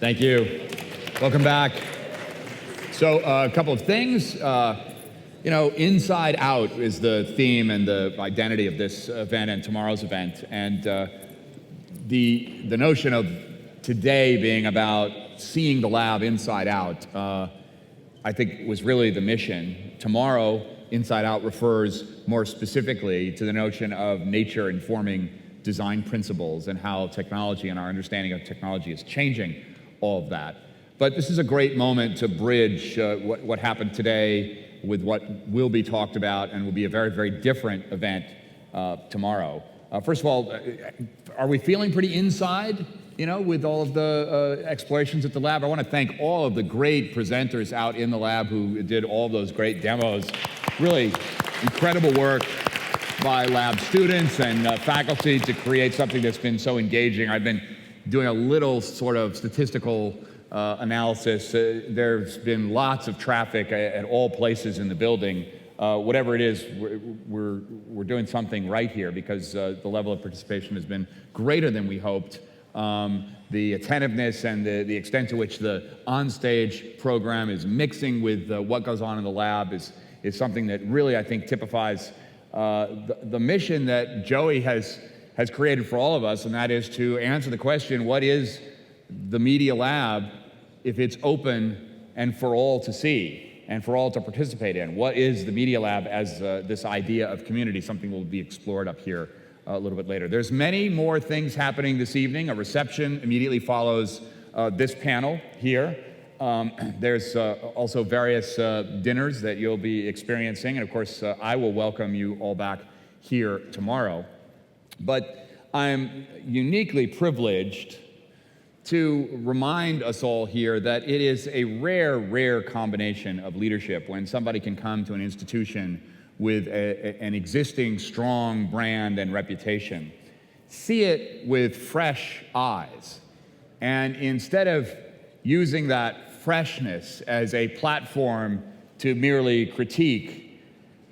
Thank you. Welcome back. So a couple of things. Inside Out is the theme and the identity of this event and tomorrow's event. And the notion of today being about seeing the lab inside out, I think was really the mission. Tomorrow, Inside Out refers more specifically to the notion of nature informing design principles and how technology and our understanding of technology is changing all of that. But this is a great moment to bridge what happened today with what will be talked about and will be a very, very different event tomorrow. First of all, are we feeling pretty inside, with all of the explorations at the lab? I want to thank all of the great presenters out in the lab who did all those great demos. Really incredible work by lab students and faculty to create something that's been so engaging. I've been doing a little sort of statistical analysis. There's been lots of traffic at all places in the building. Whatever it is, we're doing something right here because the level of participation has been greater than we hoped. The attentiveness and the extent to which the onstage program is mixing with what goes on in the lab is something that really, I think, typifies the mission that Joey has created for all of us, and that is to answer the question, what is the Media Lab if it's open and for all to see and for all to participate in? What is the Media Lab as this idea of community, something will be explored up here a little bit later. There's many more things happening this evening. A reception immediately follows this panel here. There's also various dinners that you'll be experiencing, and of course I will welcome you all back here tomorrow. But I'm uniquely privileged to remind us all here that it is a rare combination of leadership when somebody can come to an institution with an existing strong brand and reputation, see it with fresh eyes, and instead of using that freshness as a platform to merely critique,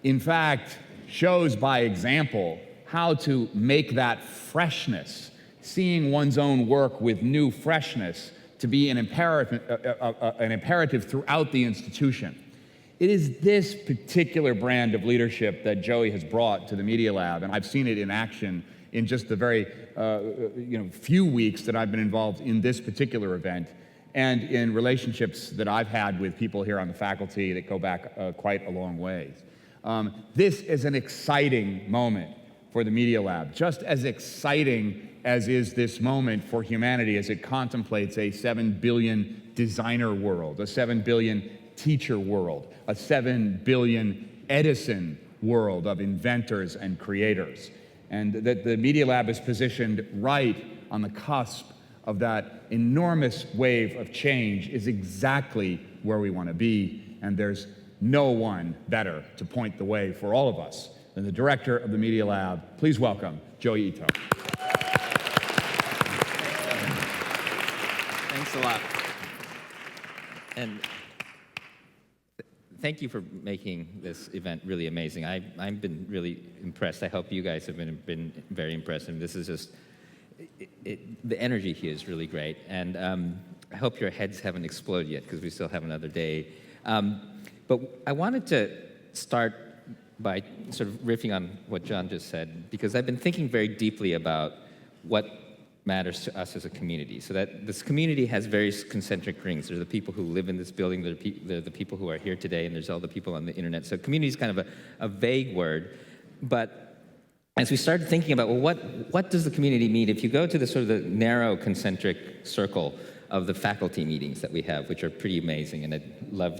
in fact, shows by example how to make that freshness, seeing one's own work with new freshness, to be an imperative throughout the institution. It is this particular brand of leadership that Joey has brought to the Media Lab, and I've seen it in action in just the very few weeks that I've been involved in this particular event, and in relationships that I've had with people here on the faculty that go back quite a long way. This is an exciting moment for the Media Lab, just as exciting as is this moment for humanity as it contemplates a 7 billion designer world, a 7 billion teacher world, a 7 billion Edison world of inventors and creators. And that the Media Lab is positioned right on the cusp of that enormous wave of change is exactly where we want to be, and there's no one better to point the way for all of us than the director of the Media Lab. Please welcome Joey Ito. Thanks a lot. And thank you for making this event really amazing. I've been really impressed. I hope you guys have been very impressed. And this is just, the energy here is really great. And I hope your heads haven't exploded yet because we still have another day. But I wanted to start by sort of riffing on what John just said, because I've been thinking very deeply about what matters to us as a community. So that this community has various concentric rings. There's the people who live in this building, there are the people who are here today, and there's all the people on the internet. So community is kind of a vague word. But as we started thinking about, well, what does the community mean? If you go to the sort of the narrow concentric circle of the faculty meetings that we have, which are pretty amazing, and I'd love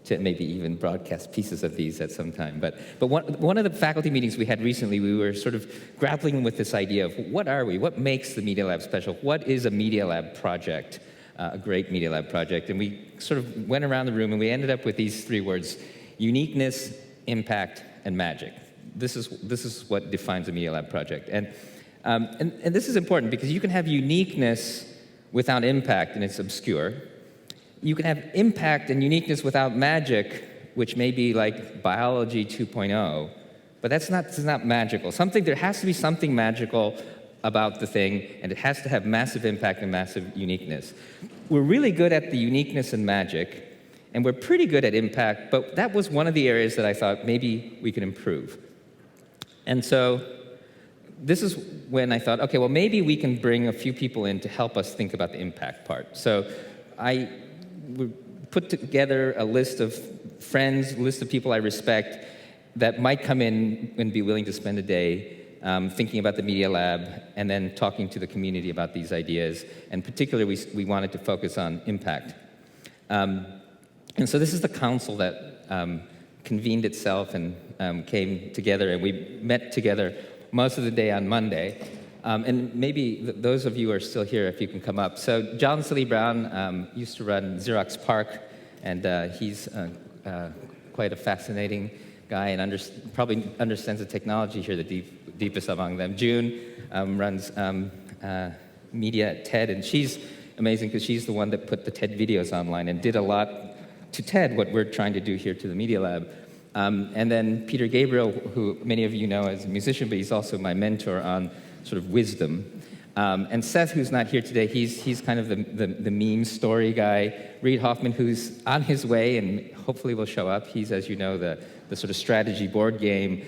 to maybe even broadcast pieces of these at some time. But one of the faculty meetings we had recently, we were sort of grappling with this idea of what are we? What makes the Media Lab special? What is a Media Lab project, a great Media Lab project? And we sort of went around the room and we ended up with these three words: uniqueness, impact, and magic. This is what defines a Media Lab project. And this is important because you can have uniqueness without impact and it's obscure. You can have impact and uniqueness without magic, which may be like biology 2.0, but that's not magical. There has to be something magical about the thing, and it has to have massive impact and massive uniqueness. We're really good at the uniqueness and magic, and we're pretty good at impact, but that was one of the areas that I thought maybe we could improve. And so this is when I thought, okay, well, maybe we can bring a few people in to help us think about the impact part. So I put together a list of friends, a list of people I respect that might come in and be willing to spend a day thinking about the Media Lab and then talking to the community about these ideas. And particularly, we wanted to focus on impact. And so this is the council that convened itself and came together, and we met together most of the day on Monday. And maybe those of you who are still here, if you can come up. So John Seeley Brown used to run Xerox PARC, and he's quite a fascinating guy and probably understands the technology here the deepest among them. June runs media at TED, and she's amazing because she's the one that put the TED videos online and did a lot to TED what we're trying to do here to the Media Lab. And then Peter Gabriel, who many of you know as a musician, but he's also my mentor on sort of wisdom. And Seth, who's not here today, he's kind of the meme story guy. Reid Hoffman, who's on his way and hopefully will show up. He's, as you know, the sort of strategy board game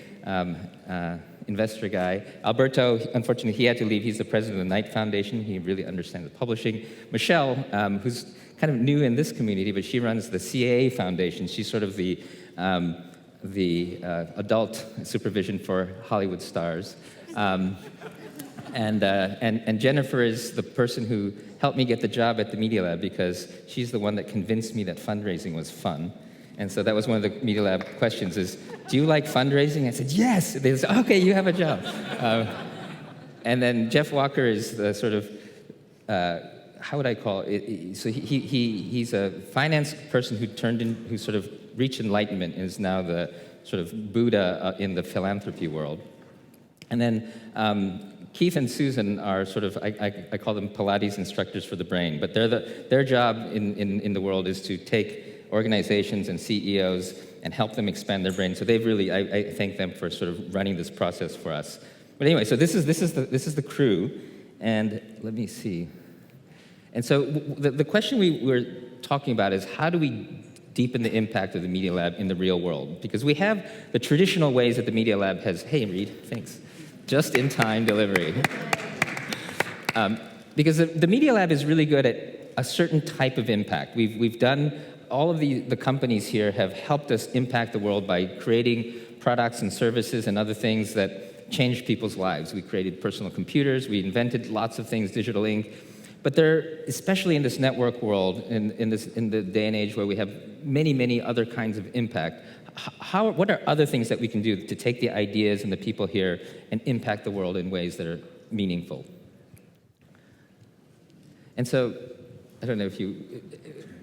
investor guy. Alberto, unfortunately, he had to leave. He's the president of the Knight Foundation. He really understands the publishing. Michelle, who's kind of new in this community, but she runs the CAA Foundation. She's sort of the adult supervision for Hollywood stars. And Jennifer is the person who helped me get the job at the Media Lab because she's the one that convinced me that fundraising was fun. And so that was one of the Media Lab questions is, do you like fundraising? I said, yes. They said, okay, you have a job. And then Jeff Walker is the sort of, how would I call it? So he's a finance person who sort of reached enlightenment and is now the sort of Buddha in the philanthropy world. And then Keith and Susan are sort of, I call them Pilates instructors for the brain, but their job in the world is to take organizations and CEOs and help them expand their brain. So they've really, I thank them for sort of running this process for us. But anyway, so this is the crew, and let me see. And so the question we were talking about is how do we deepen the impact of the Media Lab in the real world? Because we have the traditional ways that the Media Lab has, hey Reid, thanks, just-in-time delivery. Because the Media Lab is really good at a certain type of impact. We've done, all of the companies here have helped us impact the world by creating products and services and other things that changed people's lives. We created personal computers, we invented lots of things, digital ink, but they're, especially in this network world, in the day and age where we have many, many other kinds of impact, what are other things that we can do to take the ideas and the people here and impact the world in ways that are meaningful? And so, I don't know if you,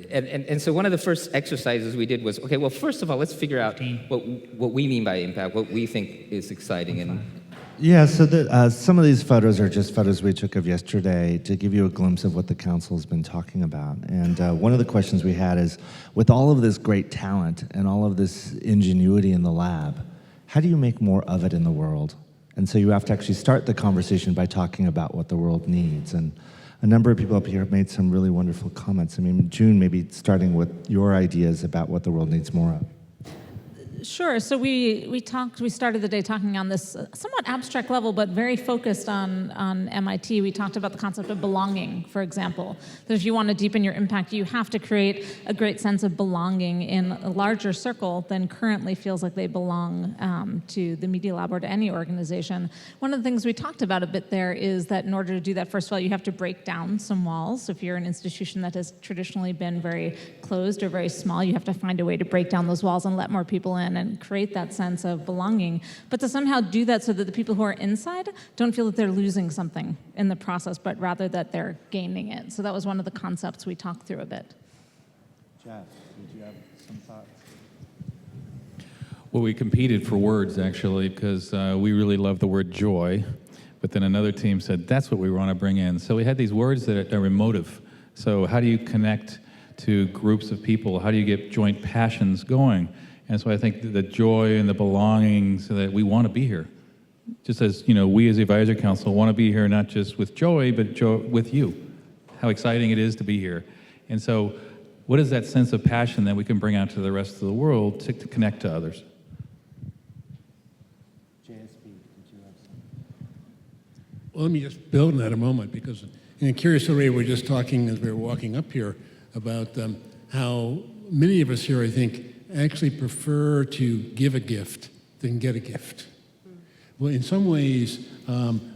and so one of the first exercises we did was, okay, well, first of all, let's figure out what we mean by impact, what we think is exciting. And yeah, so some of these photos are just photos we took of yesterday to give you a glimpse of what the council's been talking about. And one of the questions we had is, with all of this great talent and all of this ingenuity in the lab, how do you make more of it in the world? And so you have to actually start the conversation by talking about what the world needs. And a number of people up here have made some really wonderful comments. I mean, June, maybe starting with your ideas about what the world needs more of. Sure. So we started the day talking on this somewhat abstract level, but very focused on MIT. We talked about the concept of belonging, for example. That if you want to deepen your impact, you have to create a great sense of belonging in a larger circle than currently feels like they belong to the Media Lab or to any organization. One of the things we talked about a bit there is that in order to do that, first of all, you have to break down some walls. So if you're an institution that has traditionally been very closed or very small, you have to find a way to break down those walls and let more people in and create that sense of belonging, but to somehow do that so that the people who are inside don't feel that they're losing something in the process, but rather that they're gaining it. So that was one of the concepts we talked through a bit. Jeff, did you have some thoughts? Well, we competed for words, actually, because we really love the word joy, but then another team said, that's what we want to bring in. So we had these words that are emotive. So how do you connect to groups of people? How do you get joint passions going? And so I think the joy and the belonging so that we want to be here. just as, you know, we as the advisory council want to be here not just with Joy, but with you. How exciting it is to be here. And so what is that sense of passion that we can bring out to the rest of the world to connect to others? Well, let me just build on that a moment, because in a curious way, we're just talking as we were walking up here about how many of us here, I think, actually prefer to give a gift than get a gift. Well, in some ways,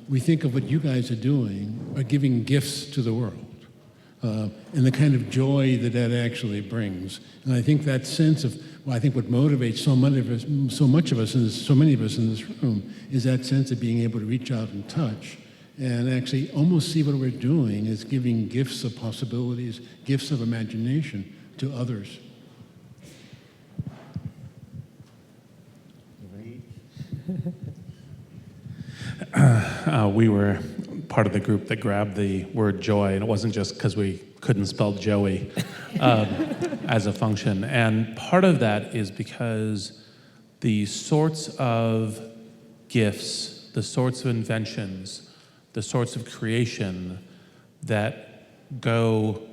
we think of what you guys are doing by giving gifts to the world. And the kind of joy that that actually brings. And I think that sense of, well, I think what motivates so many of us in this room is that sense of being able to reach out and touch and actually almost see what we're doing is giving gifts of possibilities, gifts of imagination to others. We were part of the group that grabbed the word joy, and it wasn't just because we couldn't spell Joey as a function. And part of that is because the sorts of gifts, the sorts of inventions, the sorts of creation that go,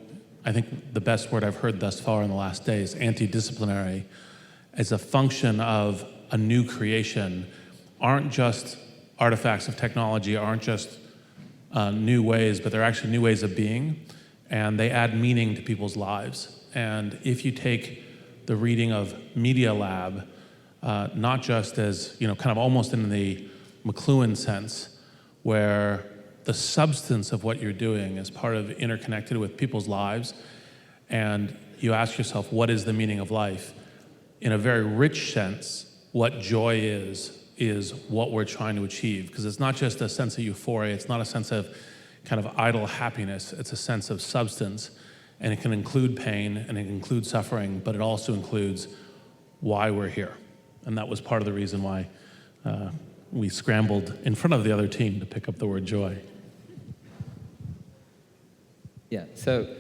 I think the best word I've heard thus far in the last day is anti-disciplinary, as a function of a new creation, aren't just artifacts of technology, aren't just new ways, but they're actually new ways of being, and they add meaning to people's lives. And if you take the reading of Media Lab, not just as, you know, kind of almost in the McLuhan sense, where the substance of what you're doing is part of interconnected with people's lives, and you ask yourself, what is the meaning of life? In a very rich sense, what joy is what we're trying to achieve, because it's not just a sense of euphoria, it's not a sense of kind of idle happiness, it's a sense of substance, and it can include pain and it can include suffering, but it also includes why we're here. And that was part of the reason why we scrambled in front of the other team to pick up the word joy. Yeah, so,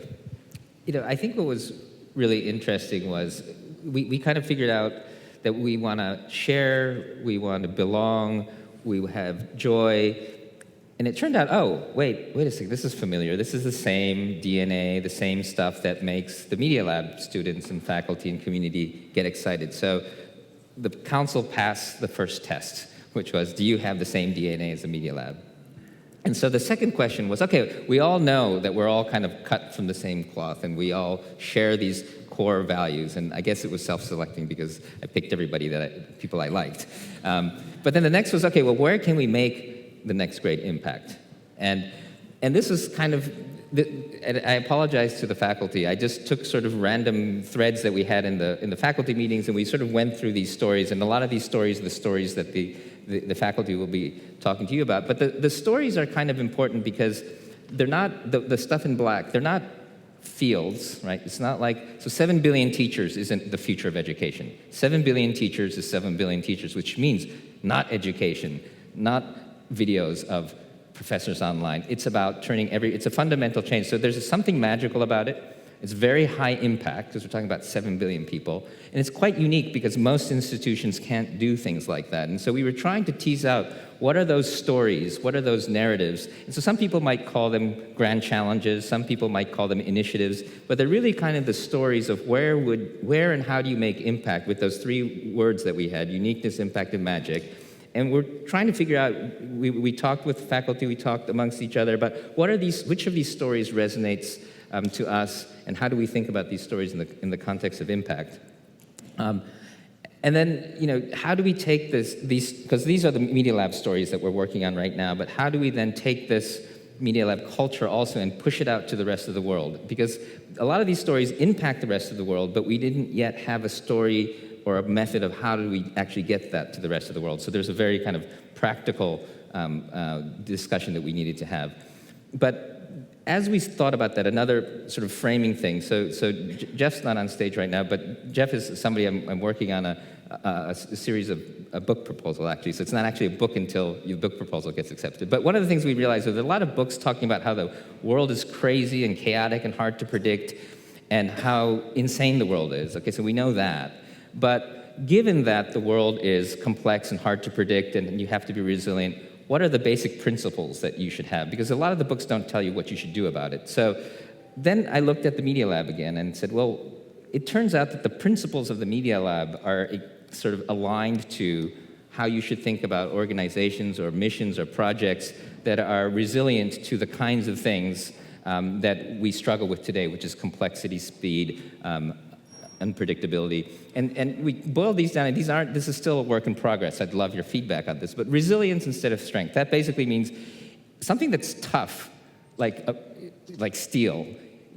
you know, I think what was really interesting was we kind of figured out that we want to share, we want to belong, we have joy. And it turned out, oh, wait a second, this is familiar. This is the same DNA, the same stuff that makes the Media Lab students and faculty and community get excited. So the council passed the first test, which was, do you have the same DNA as the Media Lab? And so the second question was, okay, we all know that we're all kind of cut from the same cloth and we all share these core values. And I guess it was self-selecting because I picked everybody people I liked. But then the next was, okay, well, where can we make the next great impact? And this is kind of, and I apologize to the faculty. I just took sort of random threads that we had in the faculty meetings, and we sort of went through these stories. And a lot of these stories are the stories that the faculty will be talking to you about. But the stories are kind of important because they're not, the stuff in black, they're not fields, right? It's not like, so 7 billion teachers isn't the future of education. 7 billion teachers is 7 billion teachers, which means not education, not videos of professors online. It's about turning it's a fundamental change. So there's something magical about it. It's very high impact, because we're talking about 7 billion people. And it's quite unique because most institutions can't do things like that. And so we were trying to tease out, what are those stories? What are those narratives? And so some people might call them grand challenges. Some people might call them initiatives. But they're really kind of the stories of where and how do you make impact with those 3 words that we had, uniqueness, impact, and magic. And we're trying to figure out, we talked with faculty, we talked amongst each other about which of these stories resonates to us, and how do we think about these stories in the context of impact? And then, you know, how do we take these, because these are the Media Lab stories that we're working on right now, but how do we then take this Media Lab culture also and push it out to the rest of the world? Because a lot of these stories impact the rest of the world, but we didn't yet have a story or a method of how do we actually get that to the rest of the world. So there's a very kind of practical discussion that we needed to have. But as we thought about that, another sort of framing thing, so Jeff's not on stage right now, but Jeff is somebody I'm working on a series of a book proposal, actually. So it's not actually a book until your book proposal gets accepted. But one of the things we realized is there are a lot of books talking about how the world is crazy and chaotic and hard to predict, and how insane the world is. Okay, so we know that. But given that the world is complex and hard to predict and you have to be resilient, what are the basic principles that you should have? Because a lot of the books don't tell you what you should do about it. So then I looked at the Media Lab again and said, well, it turns out that the principles of the Media Lab are sort of aligned to how you should think about organizations or missions or projects that are resilient to the kinds of things that we struggle with today, which is complexity, speed, unpredictability. And we boil these down, and this is still a work in progress. I'd love your feedback on this. But resilience instead of strength, that basically means something that's tough, like steel,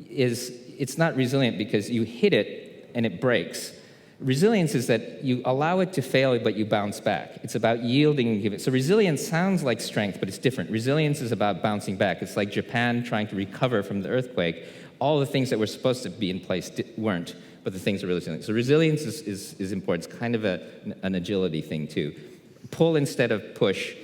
it's not resilient because you hit it and it breaks. Resilience is that you allow it to fail, but you bounce back. It's about yielding and giving. So resilience sounds like strength, but it's different. Resilience is about bouncing back. It's like Japan trying to recover from the earthquake. All the things that were supposed to be in place weren't, but the things are resilient. So resilience is important. It's kind of an agility thing, too. Pull instead of push.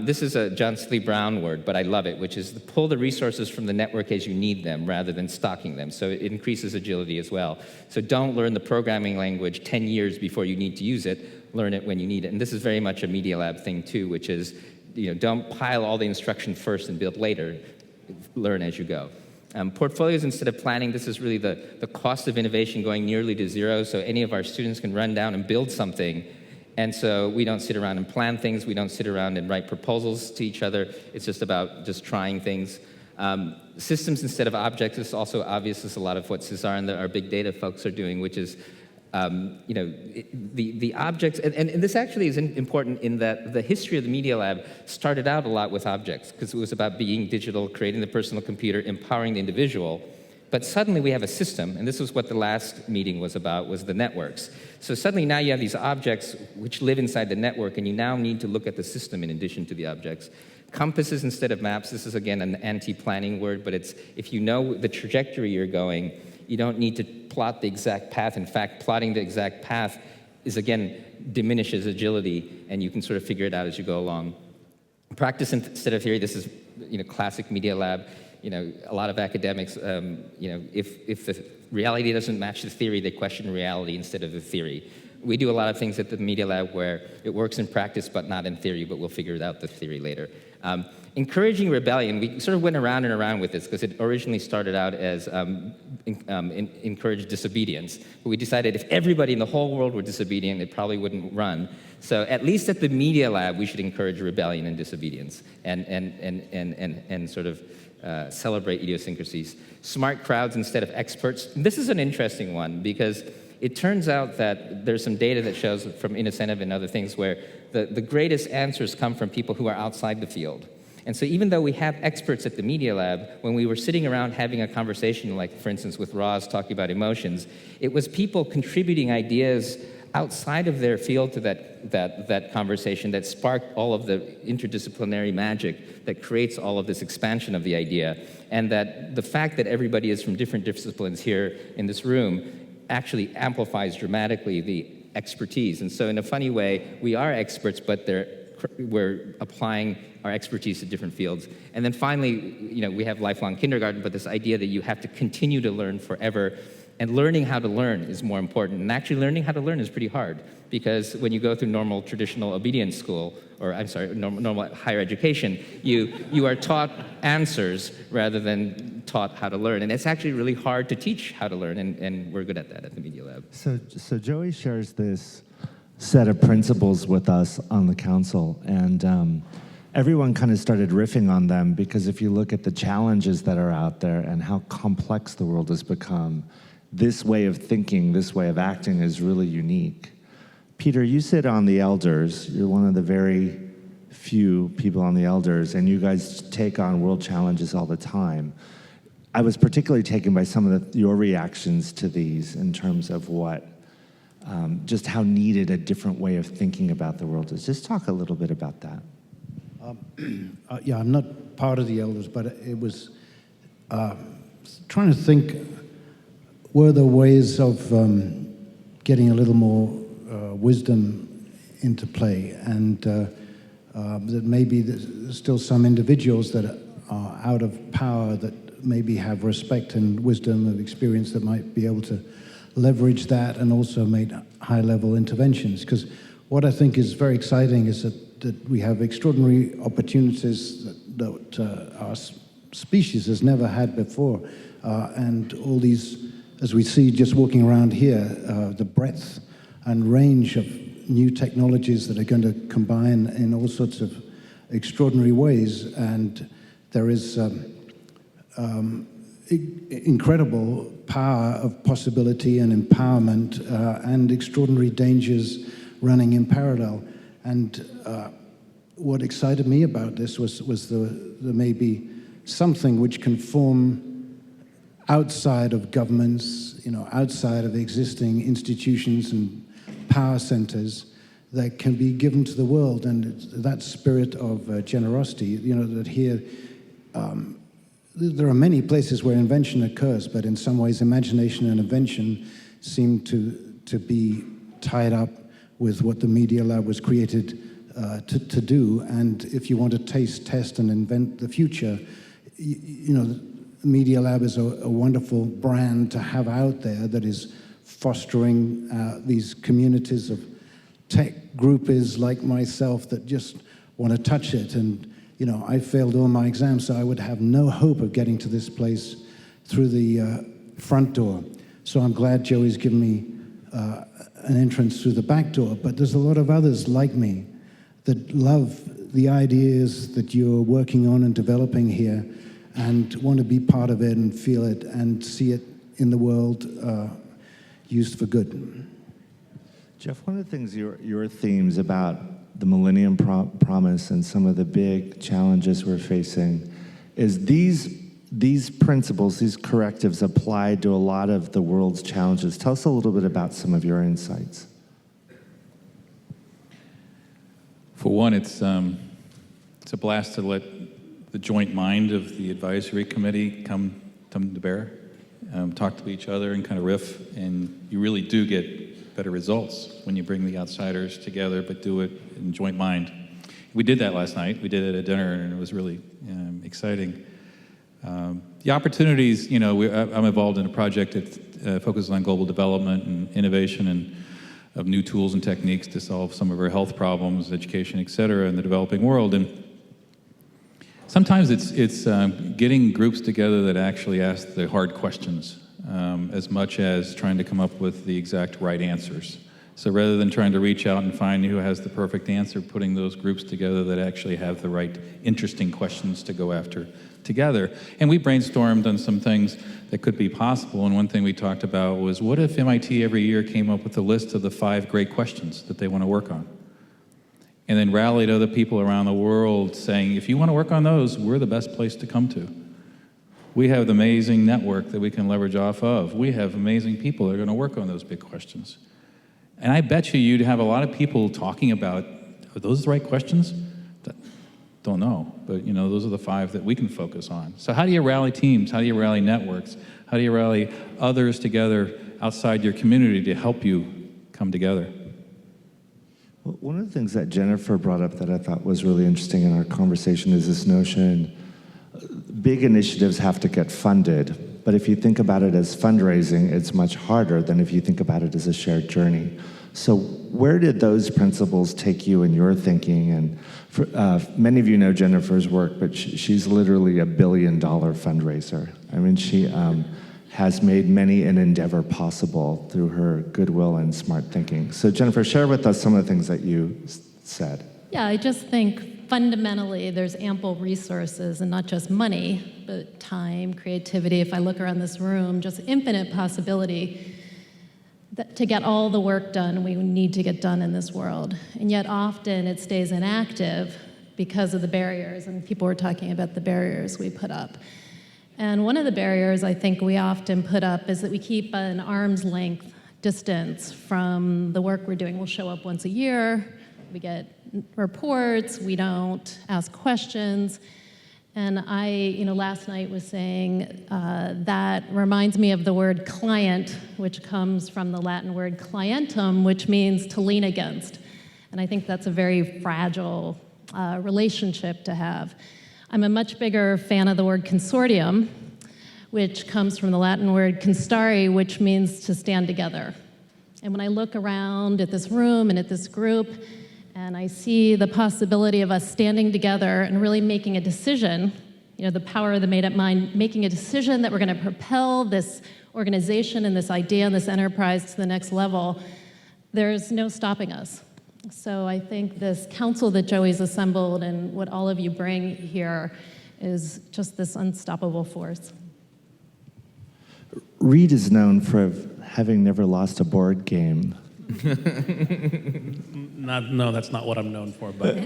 This is a John Seeley Brown word, but I love it, which is pull the resources from the network as you need them rather than stocking them. So it increases agility as well. So don't learn the programming language 10 years before you need to use it. Learn it when you need it. And this is very much a Media Lab thing, too, which is, don't pile all the instruction first and build later. Learn as you go. Portfolios instead of planning, this is really the cost of innovation going nearly to zero, so any of our students can run down and build something. And so we don't sit around and plan things. We don't sit around and write proposals to each other. It's just about just trying things. Systems instead of objects is also obvious. It's a lot of what Cesar and our big data folks are doing, which is, the objects. And this actually is important in that the history of the Media Lab started out a lot with objects because it was about being digital, creating the personal computer, empowering the individual. But suddenly we have a system, and this was what the last meeting was about, was the networks. So suddenly now you have these objects which live inside the network, and you now need to look at the system in addition to the objects. Compasses instead of maps, this is again an anti-planning word, but it's if you know the trajectory you're going, you don't need to plot the exact path. In fact, plotting the exact path is again, diminishes agility, and you can sort of figure it out as you go along. Practice instead of theory, this is classic Media Lab. A lot of academics, if the reality doesn't match the theory, they question reality instead of the theory. We do a lot of things at the Media Lab where it works in practice but not in theory, but we'll figure out the theory later. Encouraging rebellion, we sort of went around and around with this because it originally started out as encourage disobedience. But we decided if everybody in the whole world were disobedient, it probably wouldn't run. So at least at the Media Lab, we should encourage rebellion and disobedience and sort of celebrate idiosyncrasies. Smart crowds instead of experts. This is an interesting one because it turns out that there's some data that shows from Innocentive and other things where the greatest answers come from people who are outside the field. And so even though we have experts at the Media Lab, when we were sitting around having a conversation, like for instance with Roz talking about emotions, it was people contributing ideas outside of their field to that conversation that sparked all of the interdisciplinary magic that creates all of this expansion of the idea. And that the fact that everybody is from different disciplines here in this room actually amplifies dramatically the expertise. And so in a funny way, we are experts, but we're applying our expertise to different fields. And then finally, we have lifelong kindergarten, but this idea that you have to continue to learn forever. And learning how to learn is more important. And actually learning how to learn is pretty hard because when you go through normal traditional obedience school, or I'm sorry, normal higher education, you are taught answers rather than taught how to learn. And it's actually really hard to teach how to learn, and we're good at that at the Media Lab. So Joey shares this set of principles with us on the council, and everyone kind of started riffing on them because if you look at the challenges that are out there and how complex the world has become, this way of thinking, this way of acting is really unique. Peter, you sit on the elders. You're one of the very few people on the elders, and you guys take on world challenges all the time. I was particularly taken by some of your reactions to these in terms of just how needed a different way of thinking about the world is. Just talk a little bit about that. Yeah, I'm not part of the elders, but it was trying to think, were there ways of getting a little more wisdom into play, and that maybe there's still some individuals that are out of power that maybe have respect and wisdom and experience that might be able to leverage that and also make high-level interventions. Because what I think is very exciting is that we have extraordinary opportunities that our species has never had before. And all these, as we see just walking around here, the breadth and range of new technologies that are going to combine in all sorts of extraordinary ways. And there is incredible power of possibility and empowerment and extraordinary dangers running in parallel. And what excited me about this was the maybe something which can form outside of governments, outside of existing institutions and power centers that can be given to the world. And that spirit of generosity, that here, there are many places where invention occurs, but in some ways imagination and invention seem to be tied up with what the Media Lab was created to do. And if you want to taste, test, and invent the future, Media Lab is a wonderful brand to have out there that is fostering these communities of tech groupies like myself that just want to touch it. And, I failed all my exams, so I would have no hope of getting to this place through the front door. So I'm glad Joey's given me an entrance through the back door. But there's a lot of others like me that love the ideas that you're working on and developing here and want to be part of it and feel it and see it in the world used for good. Jeff, one of the things your themes about the Millennium Promise and some of the big challenges we're facing is these principles, these correctives applied to a lot of the world's challenges. Tell us a little bit about some of your insights. For one, it's a blast to let the joint mind of the advisory committee come to bear, talk to each other and kind of riff, and you really do get better results when you bring the outsiders together, but do it in joint mind. We did that last night. We did it at dinner, and it was really exciting. The opportunities, I'm involved in a project that focuses on global development and innovation and of new tools and techniques to solve some of our health problems, education, et cetera, in the developing world. And sometimes it's getting groups together that actually ask the hard questions as much as trying to come up with the exact right answers. So rather than trying to reach out and find who has the perfect answer, putting those groups together that actually have the right interesting questions to go after together. And we brainstormed on some things that could be possible, and one thing we talked about was, what if MIT every year came up with a list of the 5 great questions that they want to work on? And then rallied other people around the world saying, if you want to work on those, we're the best place to come to. We have the amazing network that we can leverage off of. We have amazing people that are going to work on those big questions. And I bet you'd have a lot of people talking about, are those the right questions? Don't know, but those are the 5 that we can focus on. So how do you rally teams? How do you rally networks? How do you rally others together outside your community to help you come together? Well, one of the things that Jennifer brought up that I thought was really interesting in our conversation is this notion, big initiatives have to get funded, but if you think about it as fundraising, it's much harder than if you think about it as a shared journey. So where did those principles take you in your thinking? And for, many of you know Jennifer's work, but she's literally $1 billion fundraiser. I mean, she has made many an endeavor possible through her goodwill and smart thinking. So Jennifer, share with us some of the things that you said. Yeah, I just think fundamentally there's ample resources, and not just money, but time, creativity. If I look around this room, just infinite possibility to get all the work done we need to get done in this world. And yet often it stays inactive because of the barriers, and people were talking about the barriers we put up. And one of the barriers I think we often put up is that we keep an arm's length distance from the work we're doing. We'll show up once a year, we get reports, we don't ask questions. And I, last night was saying that reminds me of the word client, which comes from the Latin word clientum, which means to lean against. And I think that's a very fragile relationship to have. I'm a much bigger fan of the word consortium, which comes from the Latin word constare, which means to stand together. And when I look around at this room and at this group, and I see the possibility of us standing together and really making a decision, the power of the made-up mind, making a decision that we're going to propel this organization and this idea and this enterprise to the next level, there's no stopping us. So I think this council that Joey's assembled and what all of you bring here is just this unstoppable force. Reed is known for having never lost a board game. No, that's not what I'm known for, but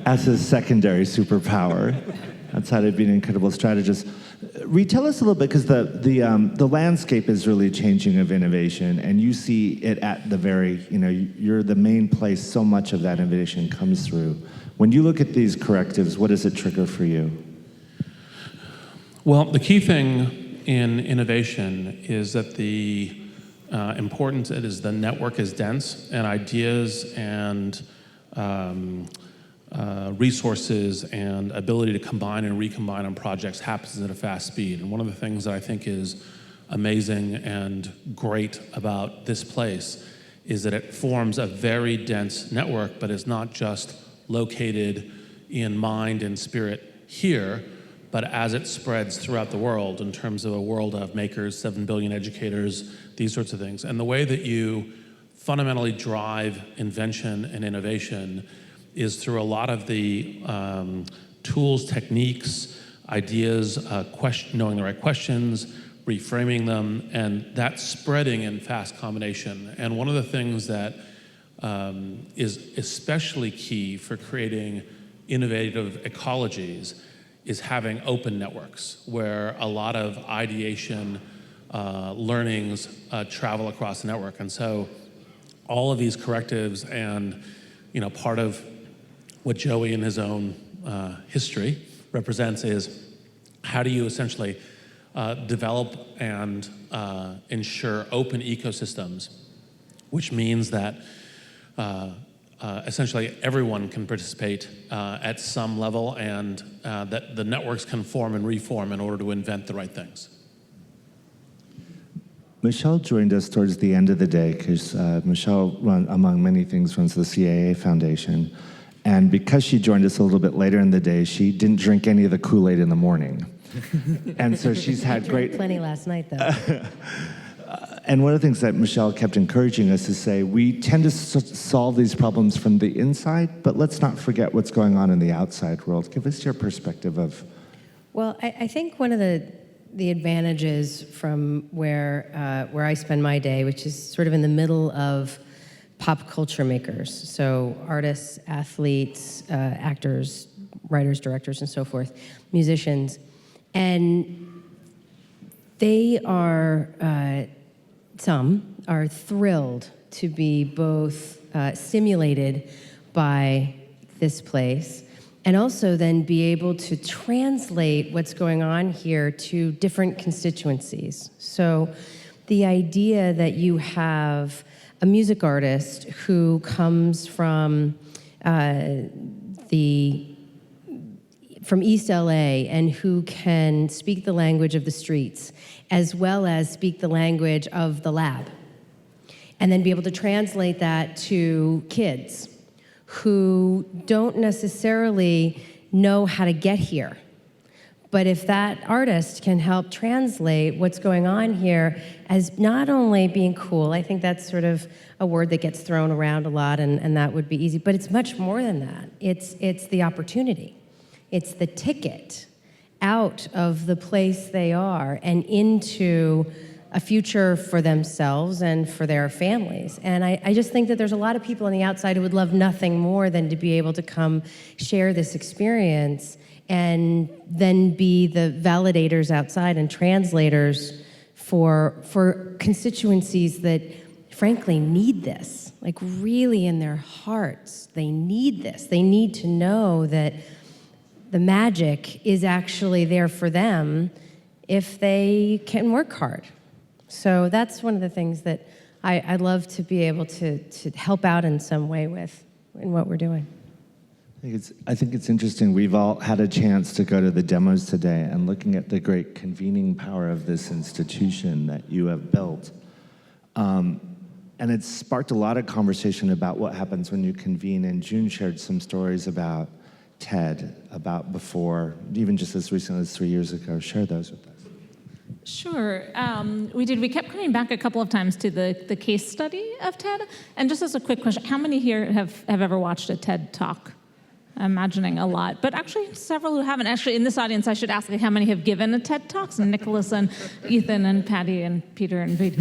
As his secondary superpower, outside of being an incredible strategist. Reed, tell us a little bit, because the landscape is really changing of innovation, and you see it at the very, you're the main place so much of that innovation comes through. When you look at these correctives, what does it trigger for you? well, the key thing in innovation is that the importance is the network is dense, and ideas and resources and ability to combine and recombine on projects happens at a fast speed. And one of the things that I think is amazing and great about this place is that it forms a very dense network, but is not just located in mind and spirit here, but as it spreads throughout the world in terms of a world of makers, 7 billion educators, these sorts of things. And the way that you fundamentally drive invention and innovation is through a lot of the tools, techniques, ideas, knowing the right questions, reframing them, and that spreading in fast combination. And one of the things that is especially key for creating innovative ecologies is having open networks where a lot of ideation learnings travel across the network. And so all of these correctives and part of what Joey in his own history represents is how do you essentially develop and ensure open ecosystems, which means that essentially everyone can participate at some level, and that the networks can form and reform in order to invent the right things. Michelle joined us towards the end of the day because Michelle, among many things, runs the CAA Foundation. And because she joined us a little bit later in the day, she didn't drink any of the Kool-Aid in the morning. And so she's had great... Plenty last night, though. And one of the things that Michelle kept encouraging us is say, we tend to solve these problems from the inside, but let's not forget what's going on in the outside world. Give us your perspective of... Well, I think one of the advantages from where I spend my day, which is sort of in the middle of pop culture makers, so artists, athletes, actors, writers, directors, and so forth, musicians, and they are, some are thrilled to be both stimulated by this place and also then be able to translate what's going on here to different constituencies. So the idea that you have a music artist who comes from East LA and who can speak the language of the streets as well as speak the language of the lab, and then be able to translate that to kids who don't necessarily know how to get here. But if that artist can help translate what's going on here as not only being cool, I think that's sort of a word that gets thrown around a lot, and that would be easy, but it's much more than that. It's the opportunity. It's the ticket out of the place they are and into a future for themselves and for their families. And I just think that there's a lot of people on the outside who would love nothing more than to be able to come share this experience and then be the validators outside and translators for constituencies that frankly need this, like really in their hearts. They need this. They need to know that the magic is actually there for them if they can work hard. So that's one of the things that I'd love to be able to help out in some way with in what we're doing. I think it's interesting. We've all had a chance to go to the demos today and looking at the great convening power of this institution that you have built. And it's sparked a lot of conversation about what happens when you convene. And June shared some stories about TED, about before, even just as recently as 3 years ago. Share those with us. Sure, we did. We kept coming back a couple of times to the case study of TED. And just as a quick question, how many here have ever watched a TED Talk? I'm imagining a lot, but actually several who haven't. Actually, in this audience, I should ask how many have given a TED Talk? So Nicholas and Ethan and Patty and Peter and Reed.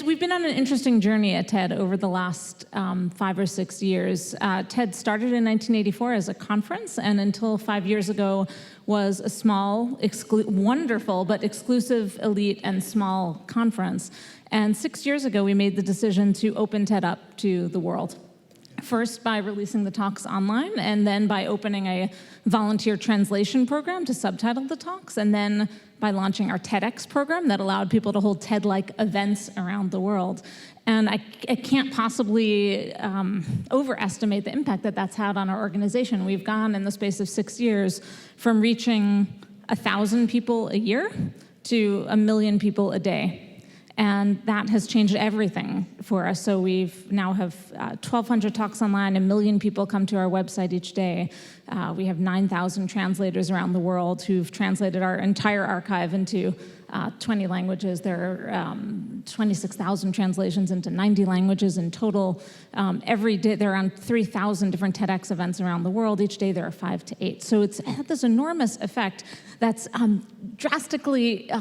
We've been on an interesting journey at TED over the last 5 or 6 years. TED started in 1984 as a conference, and until 5 years ago was a small, wonderful, but exclusive, elite, and small conference. And 6 years ago, we made the decision to open TED up to the world. First by releasing the talks online, and then by opening a volunteer translation program to subtitle the talks, and then by launching our TEDx program that allowed people to hold TED-like events around the world. And I can't possibly overestimate the impact that that's had on our organization. We've gone in the space of 6 years from reaching 1,000 people a year to 1 million people a day. And that has changed everything for us. So we've now have 1,200 talks online, 1 million people come to our website each day. We have 9,000 translators around the world who've translated our entire archive into 20 languages. There are 26,000 translations into 90 languages in total. Every day, there are around 3,000 different TEDx events around the world. Each day, there are 5 to 8. So it's had this enormous effect that's drastically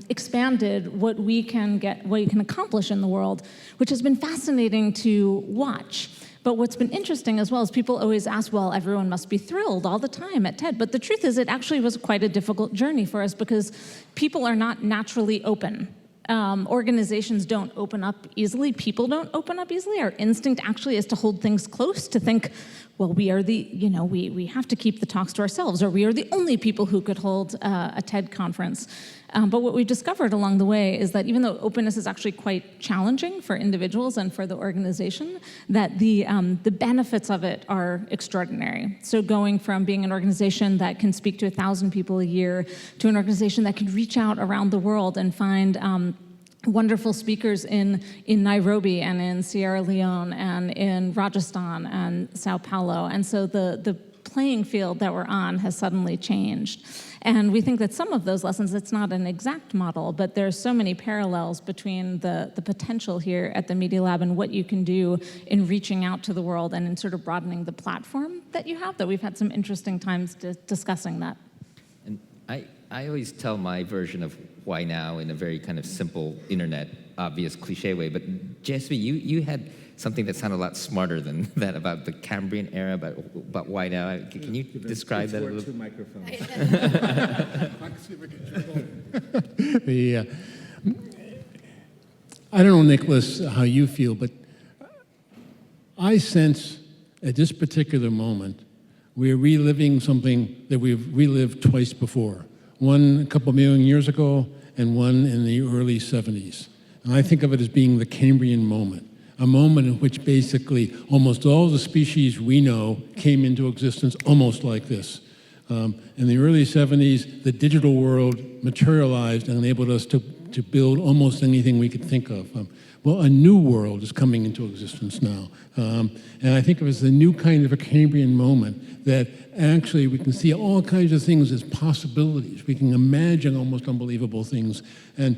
expanded what we can accomplish in the world, which has been fascinating to watch. But what's been interesting as well is people always ask, well, everyone must be thrilled all the time at TED. But the truth is it actually was quite a difficult journey for us because people are not naturally open. Organizations don't open up easily. People don't open up easily. Our instinct actually is to hold things close, to think, well, we are we have to keep the talks to ourselves, or we are the only people who could hold a TED conference. But what we've discovered along the way is that even though openness is actually quite challenging for individuals and for the organization, that the benefits of it are extraordinary. So going from being an organization that can speak to 1,000 people a year to an organization that can reach out around the world and find wonderful speakers in Nairobi and in Sierra Leone and in Rajasthan and Sao Paulo. And so the playing field that we're on has suddenly changed. And we think that some of those lessons, it's not an exact model, but there's so many parallels between the potential here at the Media Lab and what you can do in reaching out to the world and in sort of broadening the platform that you have, that we've had some interesting times discussing that. And I always tell my version of why now in a very kind of simple internet, obvious cliche way, but JSV, you had something that sounded a lot smarter than that about the Cambrian era, about why now. Can you describe that a little? I don't know, Nicholas, how you feel, but I sense at this particular moment we're reliving something that we've relived twice before. One a couple million years ago and one in the early 70s. And I think of it as being the Cambrian moment, a moment in which basically almost all the species we know came into existence almost like this. In the early 70s, the digital world materialized and enabled us to build almost anything we could think of. Well, a new world is coming into existence now. And I think of it as the new kind of a Cambrian moment that actually we can see all kinds of things as possibilities. We can imagine almost unbelievable things. And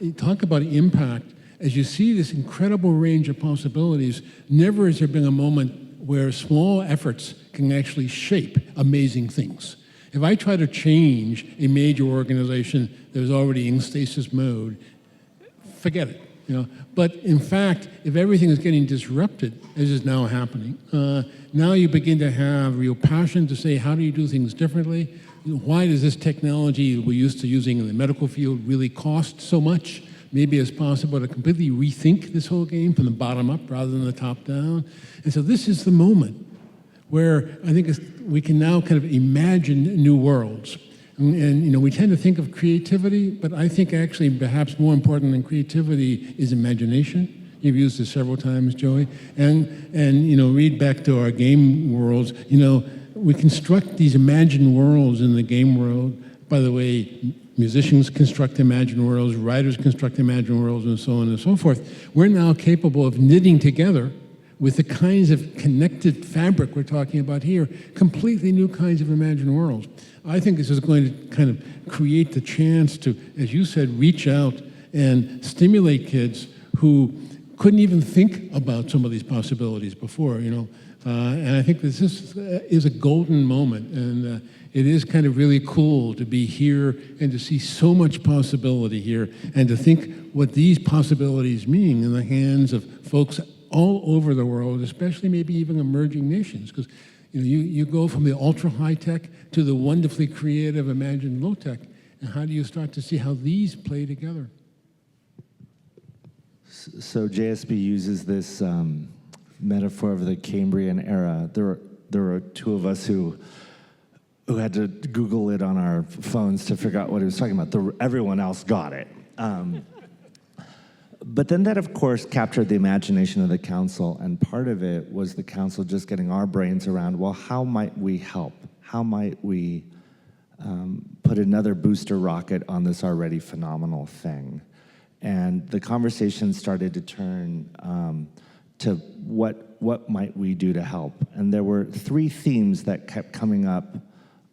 you talk about impact. As you see this incredible range of possibilities, never has there been a moment where small efforts can actually shape amazing things. If I try to change a major organization that was already in stasis mode, forget it. But in fact, if everything is getting disrupted, as is now happening, now you begin to have real passion to say, how do you do things differently? Why does this technology we're used to using in the medical field really cost so much? Maybe it's possible to completely rethink this whole game from the bottom up rather than the top down. And so this is the moment where I think we can now kind of imagine new worlds. And we tend to think of creativity, but I think actually perhaps more important than creativity is imagination. You've used it several times, Joey. And read back to our game worlds. We construct these imagined worlds in the game world. By the way, musicians construct imagined worlds, writers construct imagined worlds, and so on and so forth. We're now capable of knitting together with the kinds of connected fabric we're talking about here, completely new kinds of imagined worlds. I think this is going to kind of create the chance to, as you said, reach out and stimulate kids who couldn't even think about some of these possibilities before, And I think this is a golden moment, and it is kind of really cool to be here and to see so much possibility here, and to think what these possibilities mean in the hands of folks all over the world, especially maybe even emerging nations, because you go from the ultra high tech to the wonderfully creative imagined low tech, and how do you start to see how these play together? So JSB uses this metaphor of the Cambrian era. There were two of us who had to Google it on our phones to figure out what he was talking about. Everyone else got it. But then that, of course, captured the imagination of the council, and part of it was the council just getting our brains around, well, how might we help? How might we put another booster rocket on this already phenomenal thing? And the conversation started to turn to what might we do to help? And there were three themes that kept coming up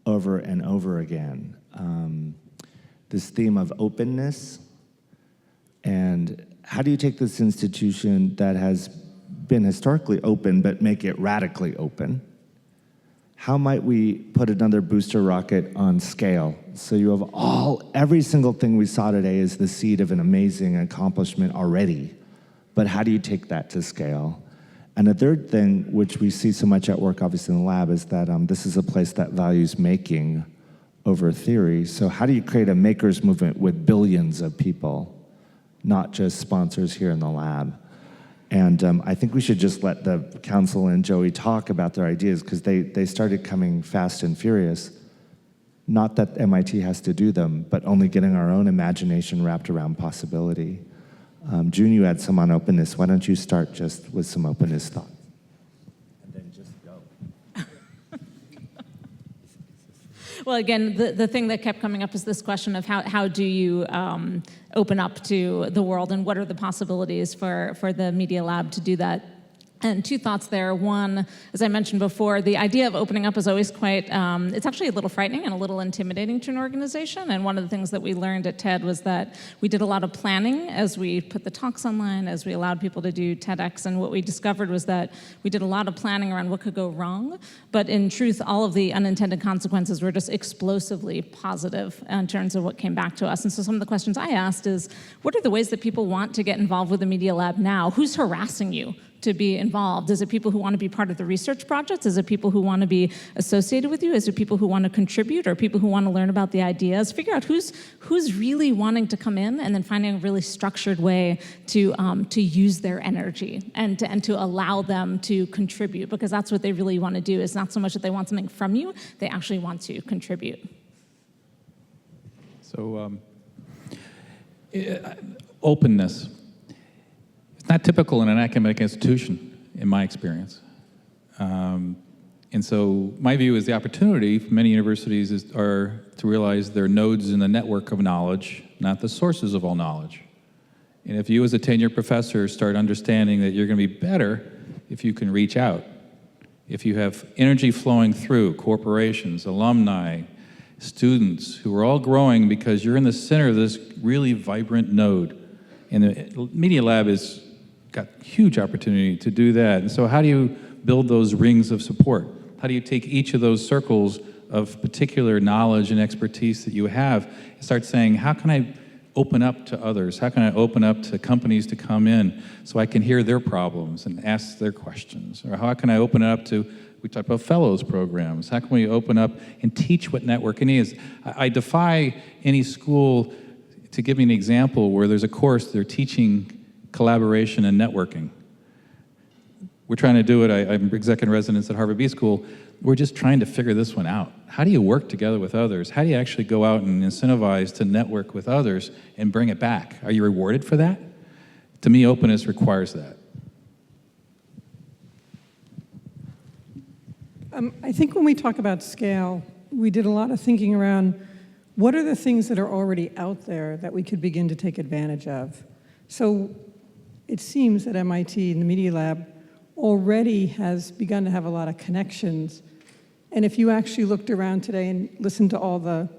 over and over again. This theme of openness, and how do you take this institution that has been historically open but make it radically open? How might we put another booster rocket on scale? So you have every single thing we saw today is the seed of an amazing accomplishment already, but how do you take that to scale? And the third thing, which we see so much at work, obviously in the lab, is that this is a place that values making over theory. So how do you create a makers movement with billions of people, not just sponsors here in the lab? And I think we should just let the council and Joey talk about their ideas, because they started coming fast and furious. Not that MIT has to do them, but only getting our own imagination wrapped around possibility. June, you had some on openness. Why don't you start just with some openness thought? And then just go. Well, again, the thing that kept coming up is this question of how do you open up to the world, and what are the possibilities for the Media Lab to do that? And two thoughts there. One, as I mentioned before, the idea of opening up is always quite, it's actually a little frightening and a little intimidating to an organization. And one of the things that we learned at TED was that we did a lot of planning as we put the talks online, as we allowed people to do TEDx. And what we discovered was that we did a lot of planning around what could go wrong. But in truth, all of the unintended consequences were just explosively positive in terms of what came back to us. And so some of the questions I asked is, what are the ways that people want to get involved with the Media Lab now? Who's harassing you to be involved? Is it people who want to be part of the research projects? Is it people who want to be associated with you? Is it people who want to contribute, or people who want to learn about the ideas? Figure out who's really wanting to come in, and then finding a really structured way to use their energy and to allow them to contribute, because that's what they really want to do. It's not so much that they want something from you, they actually want to contribute. So openness. It's not typical in an academic institution, in my experience. And so my view is the opportunity for many universities are to realize they're nodes in the network of knowledge, not the sources of all knowledge. And if you as a tenured professor start understanding that you're going to be better if you can reach out, if you have energy flowing through corporations, alumni, students who are all growing because you're in the center of this really vibrant node. And the Media Lab has got huge opportunity to do that. And so how do you build those rings of support? How do you take each of those circles of particular knowledge and expertise that you have and start saying, how can I open up to others? How can I open up to companies to come in so I can hear their problems and ask their questions? Or how can I open up to, we talk about fellows programs, how can we open up and teach what networking is? I defy any school to give me an example where there's a course they're teaching collaboration and networking. We're trying to do it. I'm exec in residence at Harvard B School. We're just trying to figure this one out. How do you work together with others? How do you actually go out and incentivize to network with others and bring it back? Are you rewarded for that? To me, openness requires that. I think when we talk about scale, we did a lot of thinking around what are the things that are already out there that we could begin to take advantage of. So it seems that MIT and the Media Lab already has begun to have a lot of connections. And if you actually looked around today and listened to all the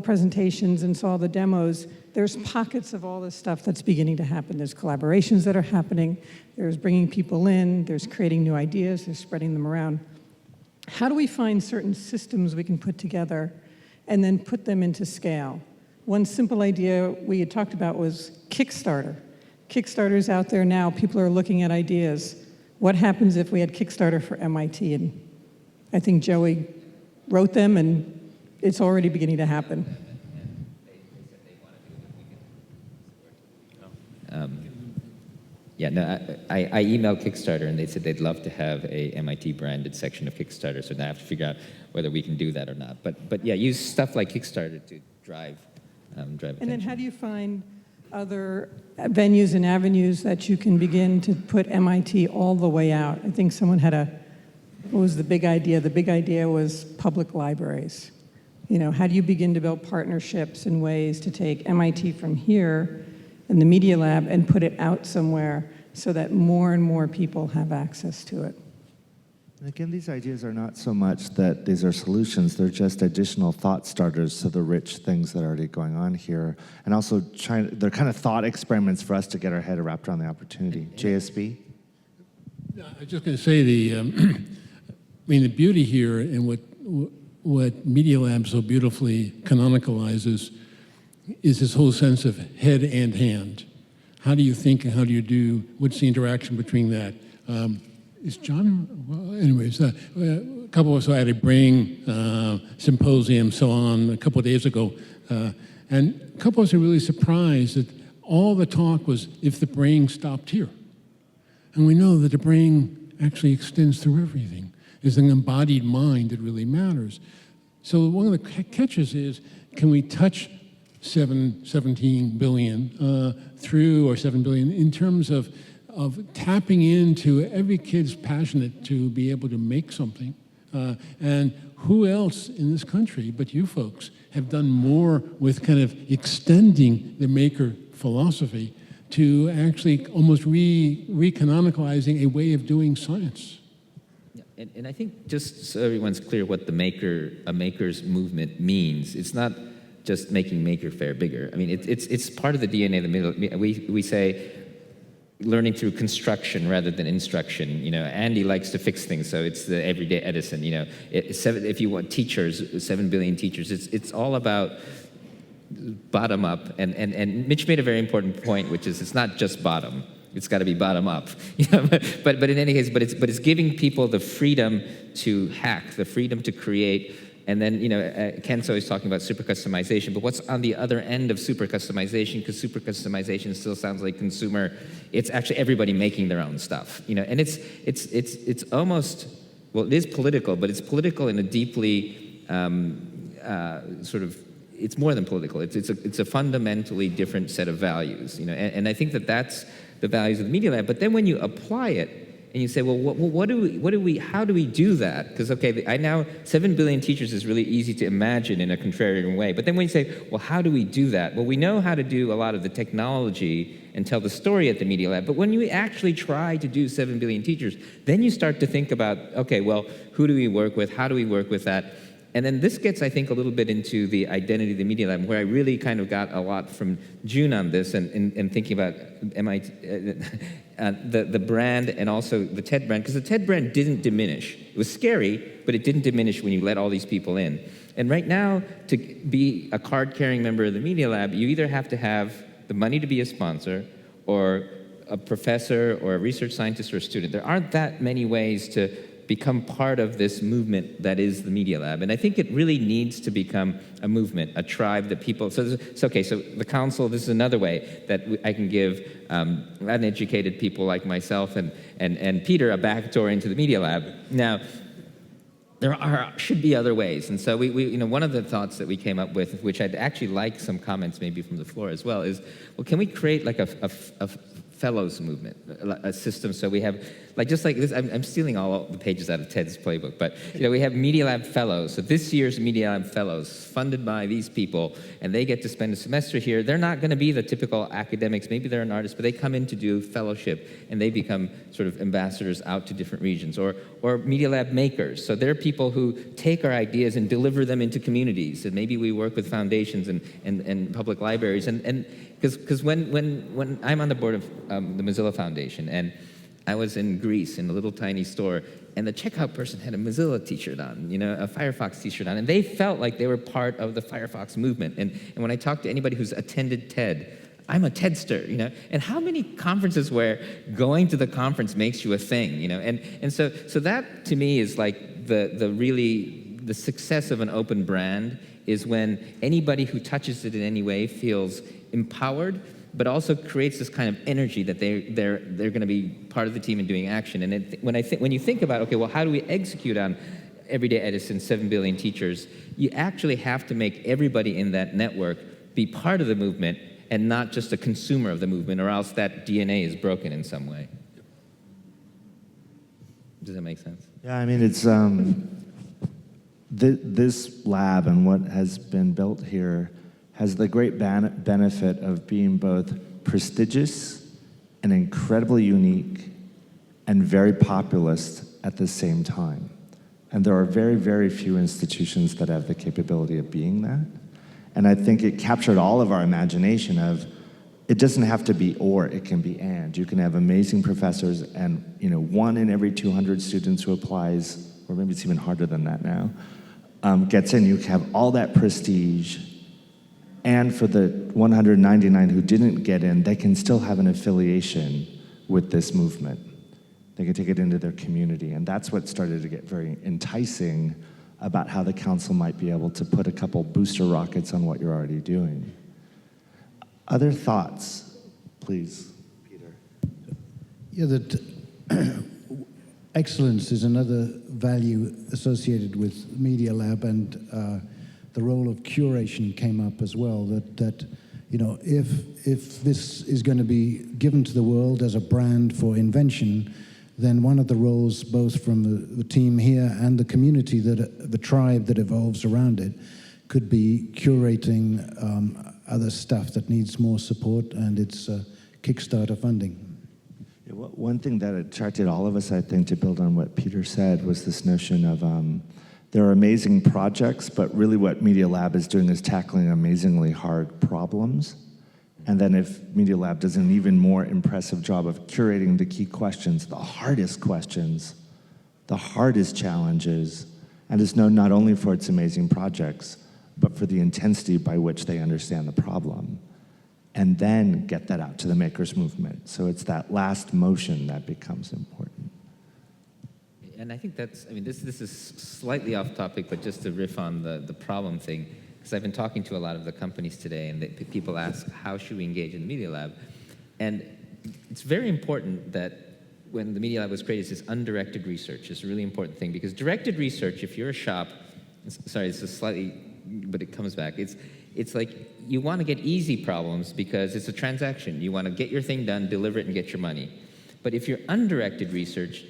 presentations and saw the demos, there's pockets of all this stuff that's beginning to happen. There's collaborations that are happening. There's bringing people in. There's creating new ideas. There's spreading them around. How do we find certain systems we can put together and then put them into scale? One simple idea we had talked about was Kickstarter. Kickstarter's out there now. People are looking at ideas. What happens if we had Kickstarter for MIT? And I think Joey wrote them, and it's already beginning to happen. Yeah, no, I emailed Kickstarter, and they said they'd love to have a MIT branded section of Kickstarter. So now I have to figure out whether we can do that or not. But yeah, use stuff like Kickstarter to drive attention. And then how do you find other venues and avenues that you can begin to put MIT all the way out? I think someone had what was the big idea? The big idea was public libraries. You know, how do you begin to build partnerships and ways to take MIT from here in the Media Lab and put it out somewhere so that more and more people have access to it? And again, these ideas are not so much that these are solutions, they're just additional thought starters to the rich things that are already going on here. And also, they're kind of thought experiments for us to get our head wrapped around the opportunity. JSB? I was just going to say the beauty here and what Media Lab so beautifully canonicalizes is this whole sense of head and hand. How do you think and how do you do? What's the interaction between that? Is John? Well, anyways, a couple of us had a brain symposium, so on, a couple of days ago, and a couple of us are really surprised that all the talk was if the brain stopped here. And we know that the brain actually extends through everything. It's an embodied mind that really matters. So one of the catches is, can we touch 17 billion through, or 7 billion, in terms of tapping into every kid's passionate to be able to make something. And who else in this country but you folks have done more with kind of extending the maker philosophy to actually almost recanonicalizing a way of doing science? Yeah, and I think just so everyone's clear what a maker's movement means, it's not just making Maker Faire bigger. I mean, it's part of the DNA of the middle. We say learning through construction rather than instruction. You know, Andy likes to fix things, so it's the everyday Edison. You know, if you want teachers, 7 billion teachers, it's all about bottom up. And Mitch made a very important point, which is it's not just bottom. It's got to be bottom up. You know, but in any case, it's giving people the freedom to hack, the freedom to create. And then, you know, Ken's always talking about super customization, but what's on the other end of super customization? Because super customization still sounds like consumer. It's actually everybody making their own stuff, you know. And it's almost, well, it is political, but it's political in a deeply sort of, it's more than political. It's a fundamentally different set of values, you know. And I think that's the values of the Media Lab. But then when you apply it, and you say, well, how do we do that? Because, okay, 7 billion teachers is really easy to imagine in a contrarian way. But then when you say, well, how do we do that? Well, we know how to do a lot of the technology and tell the story at the Media Lab. But when you actually try to do 7 billion teachers, then you start to think about, okay, well, who do we work with? How do we work with that? And then this gets, I think, a little bit into the identity of the Media Lab, where I really kind of got a lot from June on this and thinking about MIT, the brand and also the TED brand, because the TED brand didn't diminish. It was scary, but it didn't diminish when you let all these people in. And right now, to be a card-carrying member of the Media Lab, you either have to have the money to be a sponsor or a professor or a research scientist or a student. There aren't that many ways to become part of this movement that is the Media Lab. And I think it really needs to become a movement, a tribe that people, so the council, this is another way that I can give uneducated people like myself and Peter a backdoor into the Media Lab. Now, should be other ways. And so one of the thoughts that we came up with, which I'd actually like some comments maybe from the floor as well, is, well, can we create like a fellows movement, a system, so we have, just like this, I'm stealing all the pages out of Ted's playbook, but we have Media Lab Fellows. So this year's Media Lab Fellows, funded by these people, and they get to spend a semester here. They're not going to be the typical academics, maybe they're an artist, but they come in to do fellowship, and they become sort of ambassadors out to different regions. Or Media Lab Makers, so they're people who take our ideas and deliver them into communities, and maybe we work with foundations and public libraries, and because when I'm on the board of the Mozilla Foundation, and I was in Greece in a little tiny store, and the checkout person had a Mozilla t-shirt on, a Firefox t-shirt on, and they felt like they were part of the Firefox movement. And when I talk to anybody who's attended TED, I'm a TEDster, and how many conferences where going to the conference makes you a thing, and so that to me is like the success of an open brand is when anybody who touches it in any way feels empowered, but also creates this kind of energy that they're going to be part of the team and doing action. And when you think about, okay, well, how do we execute on Everyday Edison, 7 billion teachers? You actually have to make everybody in that network be part of the movement and not just a consumer of the movement, or else that DNA is broken in some way. Does that make sense? Yeah, I mean, it's this lab and what has been built here has the great benefit of being both prestigious and incredibly unique and very populist at the same time. And there are very, very few institutions that have the capability of being that. And I think it captured all of our imagination of, it doesn't have to be or, it can be and. You can have amazing professors and 1 in every 200 students who applies, or maybe it's even harder than that now, gets in. You have all that prestige. And for the 199 who didn't get in, they can still have an affiliation with this movement. They can take it into their community. And that's what started to get very enticing about how the council might be able to put a couple booster rockets on what you're already doing. Other thoughts, please, Peter? Yeah, that excellence is another value associated with Media Lab, and the role of curation came up as well, that if this is going to be given to the world as a brand for invention, then one of the roles, both from the team here and the community, the tribe that evolves around it, could be curating other stuff that needs more support, and it's Kickstarter funding. Yeah, one thing that attracted all of us, I think, to build on what Peter said, was this notion of there are amazing projects, but really what Media Lab is doing is tackling amazingly hard problems. And then if Media Lab does an even more impressive job of curating the key questions, the hardest challenges, and is known not only for its amazing projects, but for the intensity by which they understand the problem, and then get that out to the makers movement. So it's that last motion that becomes important. And I think this is slightly off topic, but just to riff on the problem thing, because I've been talking to a lot of the companies today, and people ask, how should we engage in the Media Lab? And it's very important that when the Media Lab was created, this undirected research is a really important thing, because directed research, if you're a shop, sorry, this is slightly, but it comes back, it's like you want to get easy problems because it's a transaction. You want to get your thing done, deliver it, and get your money. But if you're undirected research,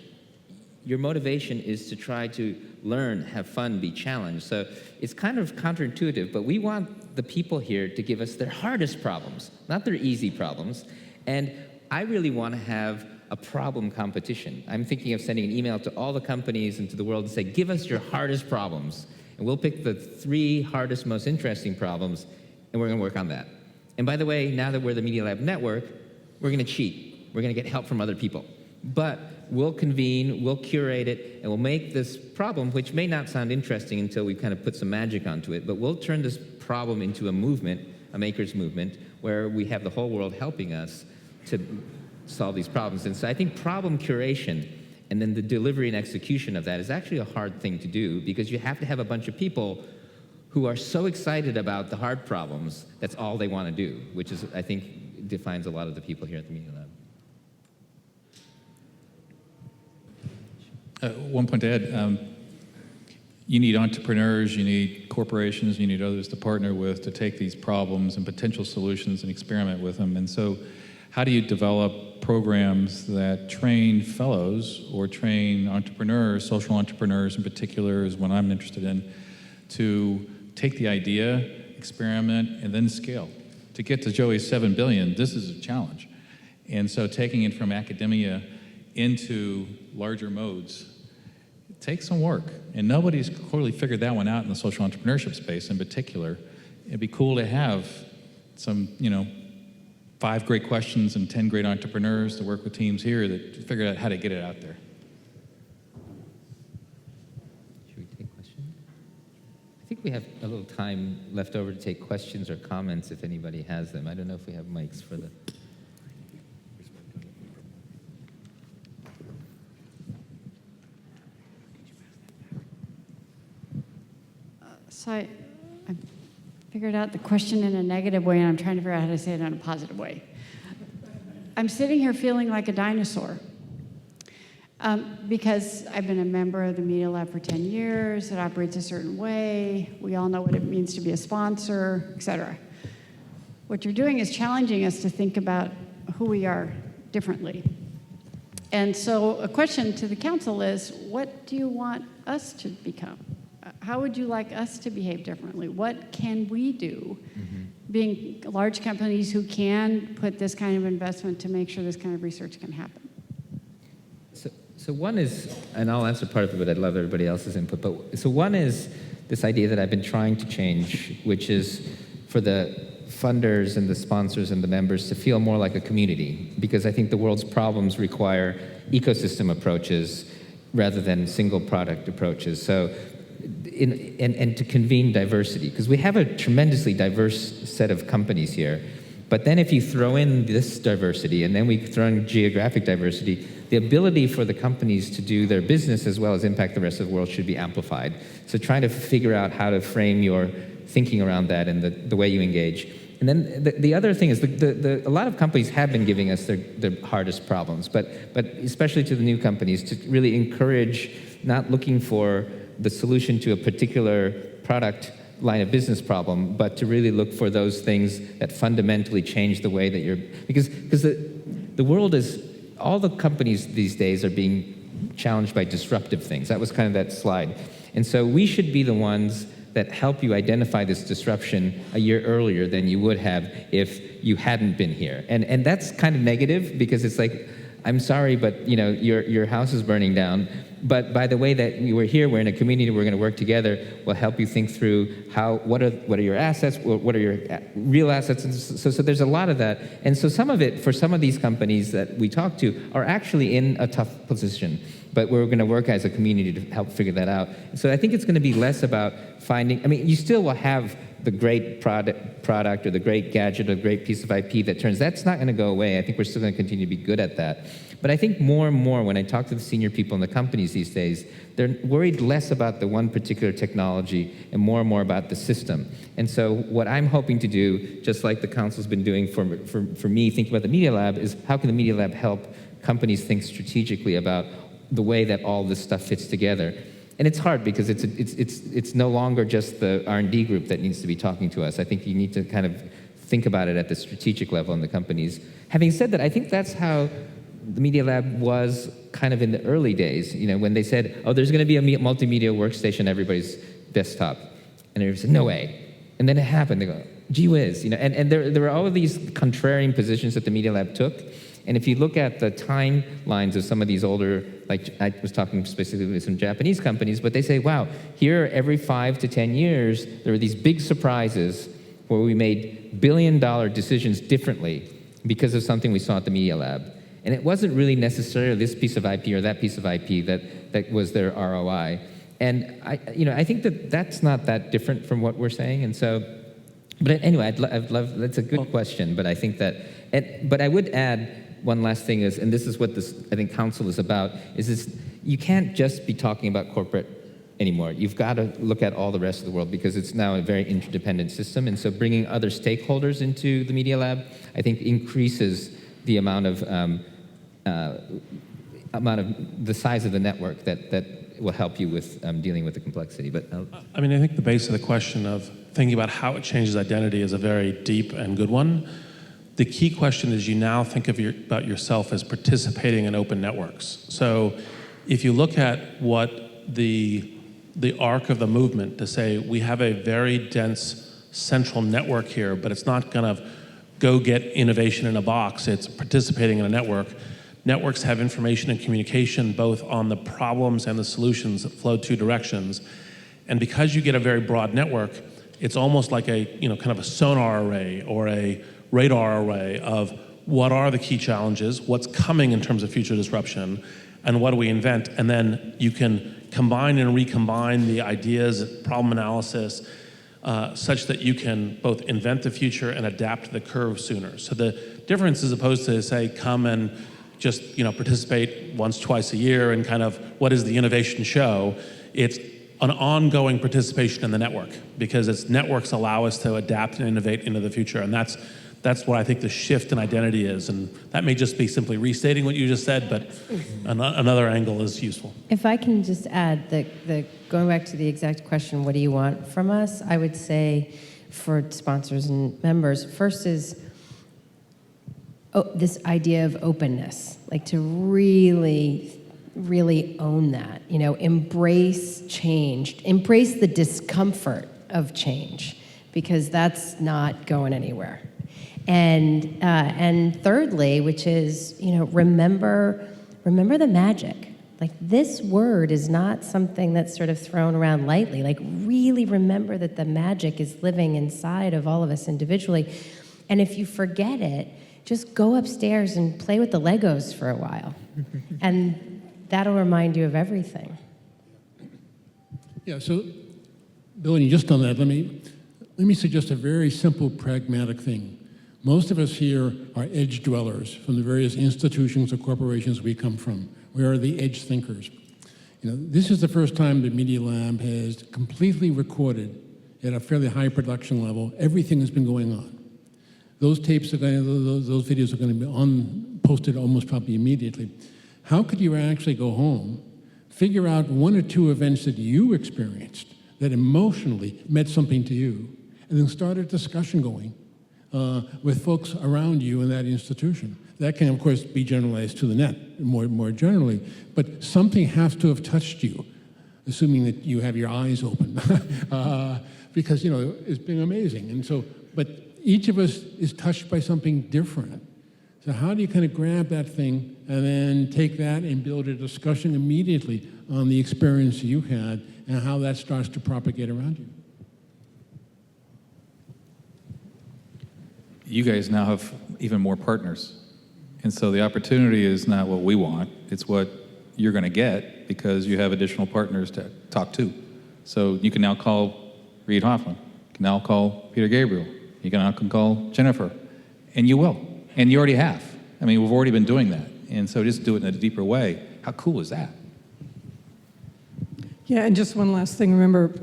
your motivation is to try to learn, have fun, be challenged. So it's kind of counterintuitive, but we want the people here to give us their hardest problems, not their easy problems. And I really want to have a problem competition. I'm thinking of sending an email to all the companies and to the world and say, give us your hardest problems. And we'll pick the 3 hardest, most interesting problems, and we're going to work on that. And by the way, now that we're the Media Lab network, we're going to cheat. We're going to get help from other people. But we'll convene, we'll curate it, and we'll make this problem, which may not sound interesting until we kind of put some magic onto it, but we'll turn this problem into a movement, a makers movement, where we have the whole world helping us to solve these problems. And so I think problem curation and then the delivery and execution of that is actually a hard thing to do, because you have to have a bunch of people who are so excited about the hard problems, that's all they want to do, which is, I think, defines a lot of the people here at the Media Lab. One point to add, you need entrepreneurs, you need corporations, you need others to partner with to take these problems and potential solutions and experiment with them. And so how do you develop programs that train fellows or train entrepreneurs, social entrepreneurs in particular is what I'm interested in, to take the idea, experiment, and then scale? To get to Joey's 7 billion, this is a challenge. And so taking it from academia into larger modes, it takes some work. And nobody's clearly figured that one out in the social entrepreneurship space in particular. It'd be cool to have some, 5 great questions and 10 great entrepreneurs to work with teams here that figure out how to get it out there. Should we take questions? I think we have a little time left over to take questions or comments if anybody has them. I don't know if we have mics for the... So I figured out the question in a negative way, and I'm trying to figure out how to say it in a positive way. I'm sitting here feeling like a dinosaur because I've been a member of the Media Lab for 10 years. It operates a certain way. We all know what it means to be a sponsor, et cetera. What you're doing is challenging us to think about who we are differently. And so a question to the council is, what do you want us to become? How would you like us to behave differently? What can we do, being large companies who can put this kind of investment to make sure this kind of research can happen? So one is, and I'll answer part of it, but I'd love everybody else's input. But so one is this idea that I've been trying to change, which is for the funders and the sponsors and the members to feel more like a community, because I think the world's problems require ecosystem approaches rather than single product approaches. So, and to convene diversity, because we have a tremendously diverse set of companies here. But then if you throw in this diversity, and then we throw in geographic diversity, the ability for the companies to do their business as well as impact the rest of the world should be amplified. So trying to figure out how to frame your thinking around that and the way you engage. And then the other thing is a lot of companies have been giving us their hardest problems, but especially to the new companies, to really encourage not looking for the solution to a particular product line of business problem, but to really look for those things that fundamentally change the way that you're, because the world is, all the companies these days are being challenged by disruptive things. That was kind of that slide. And so we should be the ones that help you identify this disruption a year earlier than you would have if you hadn't been here. And that's kind of negative, because it's like, I'm sorry, but your house is burning down. But by the way that we're here, we're in a community, we're going to work together, we'll help you think through what are your assets, what are your real assets. And so there's a lot of that. And so some of it, for some of these companies that we talk to, are actually in a tough position. But we're going to work as a community to help figure that out. So I think it's going to be less about finding, you still will have the great product or the great gadget or the great piece of IP that's not going to go away. I think we're still going to continue to be good at that. But I think more and more when I talk to the senior people in the companies these days, they're worried less about the one particular technology and more about the system. And so what I'm hoping to do, just like the council's been doing for me thinking about the Media Lab, is how can the Media Lab help companies think strategically about the way that all this stuff fits together. And it's hard because it's no longer just the R&D group that needs to be talking to us. I think you need to kind of think about it at the strategic level in the companies. Having said that, I think that's how the Media Lab was kind of in the early days, when they said, oh, there's going to be a multimedia workstation on everybody's desktop. And everybody said, no way. And then it happened. They go, gee whiz. And there were all of these contrarian positions that the Media Lab took. And if you look at the timelines of some of these older, like I was talking specifically with some Japanese companies, but they say, wow, here every 5 to 10 years, there are these big surprises where we made billion-dollar decisions differently because of something we saw at the Media Lab. And it wasn't really necessarily this piece of IP or that piece of IP that was their ROI. And I think that's not that different from what we're saying. And so, but anyway, I'd love that's a good question. But I think that, but I would add one last thing is, and this is what this I think council is about, is this: you can't just be talking about corporate anymore. You've got to look at all the rest of the world, because it's now a very interdependent system. And so bringing other stakeholders into the Media Lab, I think, increases the amount of the size of the network that will help you with dealing with the complexity. But I mean, I think the base of the question of thinking about how it changes identity is a very deep and good one. The key question is you now think about yourself as participating in open networks. So if you look at what the arc of the movement to say we have a very dense central network here, but it's not going to go get innovation in a box, it's participating in a network. Networks have information and communication both on the problems and the solutions that flow two directions. And because you get a very broad network, it's almost like a, kind of a sonar array or a radar array of what are the key challenges, what's coming in terms of future disruption, and what do we invent? And then you can combine and recombine the ideas, problem analysis, such that you can both invent the future and adapt to the curve sooner. So the difference, as opposed to, say, come and just participate once, twice a year and kind of what is the innovation show, it's an ongoing participation in the network, because its networks allow us to adapt and innovate into the future. And that's what I think the shift in identity is. And that may just be simply restating what you just said, but another angle is useful. If I can just add, going back to the exact question, what do you want from us? I would say for sponsors and members, first is this idea of openness, like to really, really own that, embrace change, embrace the discomfort of change, because that's not going anywhere. And thirdly, which is, remember the magic. Like, this word is not something that's sort of thrown around lightly. Like, really remember that the magic is living inside of all of us individually. And if you forget it, just go upstairs and play with the Legos for a while. And that'll remind you of everything. Yeah, so, building just on that, let me suggest a very simple, pragmatic thing. Most of us here are edge dwellers from the various institutions or corporations we come from. We are the edge thinkers. This is the first time the Media Lab has completely recorded at a fairly high production level everything that's been going on. Those tapes are those videos are going to be posted almost probably immediately. How could you actually go home, figure out one or two events that you experienced that emotionally meant something to you, and then start a discussion going with folks around you in that institution? That can, of course, be generalized to the net more generally, but something has to have touched you, assuming that you have your eyes open, because it's been amazing. And so, but each of us is touched by something different. So how do you kind of grab that thing and then take that and build a discussion immediately on the experience you had and how that starts to propagate around you? You guys now have even more partners. And so the opportunity is not what we want, it's what you're going to get because you have additional partners to talk to. So you can now call Reid Hoffman, you can now call Peter Gabriel, you can now call Jennifer, and you will, and you already have. I mean, we've already been doing that, and so just do it in a deeper way. How cool is that? Yeah, and just one last thing. Remember,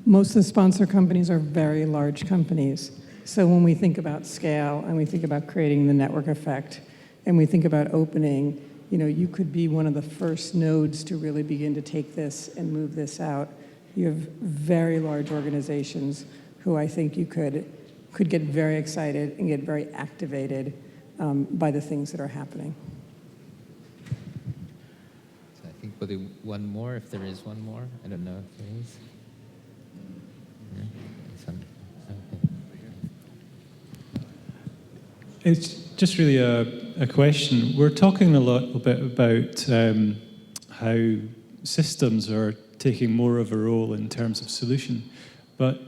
most of the sponsor companies are very large companies. So when we think about scale and we think about creating the network effect and we think about opening, you could be one of the first nodes to really begin to take this and move this out. You have very large organizations who I think you could get very excited and get very activated by the things that are happening. So I think we'll do one more, if there is one more. I don't know if there is. Yeah, It's just really a question. We're talking a little bit about how systems are taking more of a role in terms of solution. But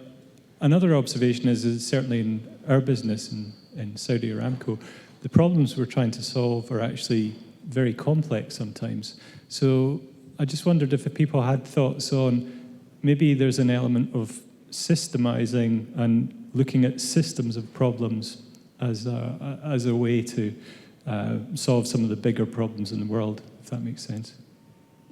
another observation is certainly in our business in Saudi Aramco, the problems we're trying to solve are actually very complex sometimes. So I just wondered if people had thoughts on maybe there's an element of systemizing and looking at systems of problems as a way to solve some of the bigger problems in the world, if that makes sense.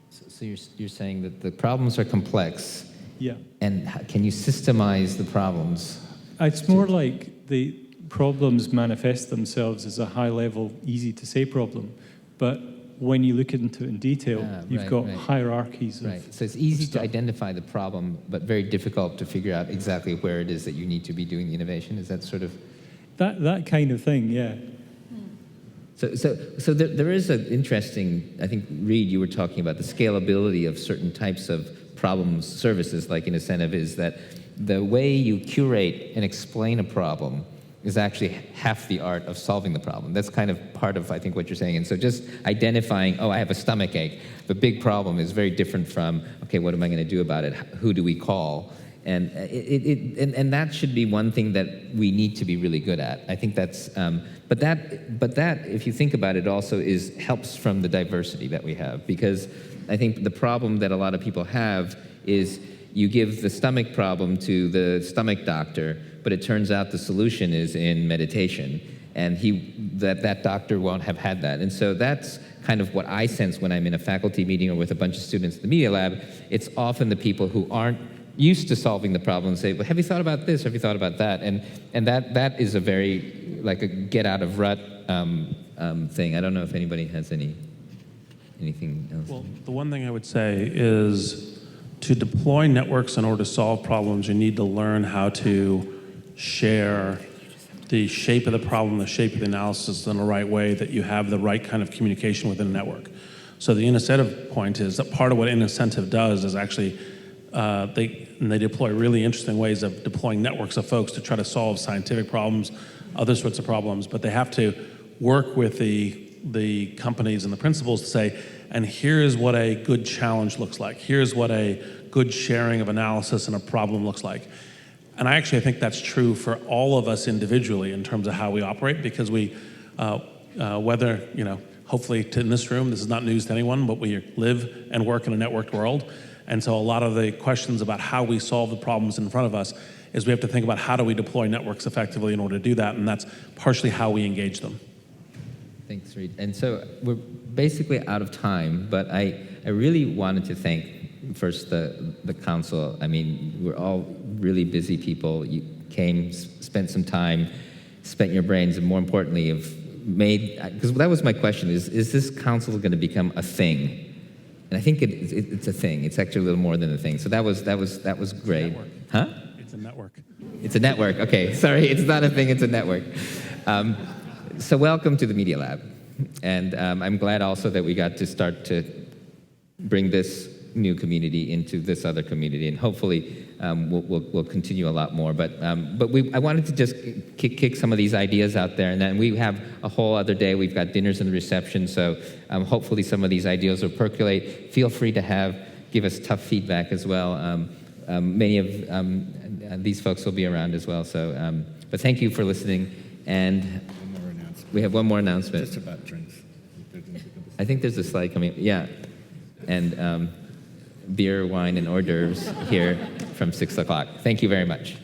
So you're saying that the problems are complex. Yeah. And can you systemize the problems? It's more like the problems manifest themselves as a high-level, easy-to-say problem, but when you look into it in detail, you've right, got right. hierarchies of Right. So it's easy to stuff. identify the problem, but very difficult to figure out exactly where it is that you need to be doing the innovation. Is that sort of... that kind of thing, yeah. So there is an interesting, I think, Reed, you were talking about the scalability of certain types of problems, services, like in Ascentive, is that the way you curate and explain a problem is actually half the art of solving the problem. That's kind of part of, I think, what you're saying. And so just identifying, oh, I have a stomach ache. The big problem is very different from, okay, what am I going to do about it? Who do we call? And and that should be one thing that we need to be really good at. I think that's, but that, if you think about it, also helps from the diversity that we have, because I think the problem that a lot of people have is you give the stomach problem to the stomach doctor, but it turns out the solution is in meditation, and that doctor won't have had that. And so that's kind of what I sense when I'm in a faculty meeting or with a bunch of students in the Media Lab. It's often the people who aren't used to solving the problem say, well, have you thought about this? Have you thought about that? And that is a very, like a get out of rut thing. I don't know if anybody has anything else. Well, the one thing I would say is to deploy networks in order to solve problems, you need to learn how to share the shape of the problem, the shape of the analysis in the right way, that you have the right kind of communication within a network. So the incentive point is that part of what incentive does is actually they deploy really interesting ways of deploying networks of folks to try to solve scientific problems, other sorts of problems, but they have to work with the companies and the principals to say, and here's what a good challenge looks like. Here's what a good sharing of analysis and a problem looks like. And I actually think that's true for all of us individually in terms of how we operate, because we, whether, hopefully in this room, this is not news to anyone, but we live and work in a networked world. And so a lot of the questions about how we solve the problems in front of us is we have to think about how do we deploy networks effectively in order to do that, and that's partially how we engage them. Thanks, Reed. And so we're basically out of time, but I really wanted to thank first the council. I mean, we're all really busy people. You came, spent some time, spent your brains, and more importantly, have made, because that was my question, is this council going to become a thing? And I think it's a thing. It's actually a little more than a thing. So that was great. Huh? It's a network. It's a network. Okay, sorry, it's not a thing. It's a network. So welcome to the Media Lab, and I'm glad also that we got to start to bring this new community into this other community, and hopefully we'll continue a lot more. But I wanted to just kick some of these ideas out there, and then we have a whole other day. We've got dinners and the reception, so hopefully some of these ideas will percolate. Feel free to give us tough feedback as well. Many of these folks will be around as well. So, but thank you for listening, and we have one more announcement. Just about drinks. I think there's a slide coming. Yeah, and beer, wine, and hors d'oeuvres here from 6 o'clock. Thank you very much.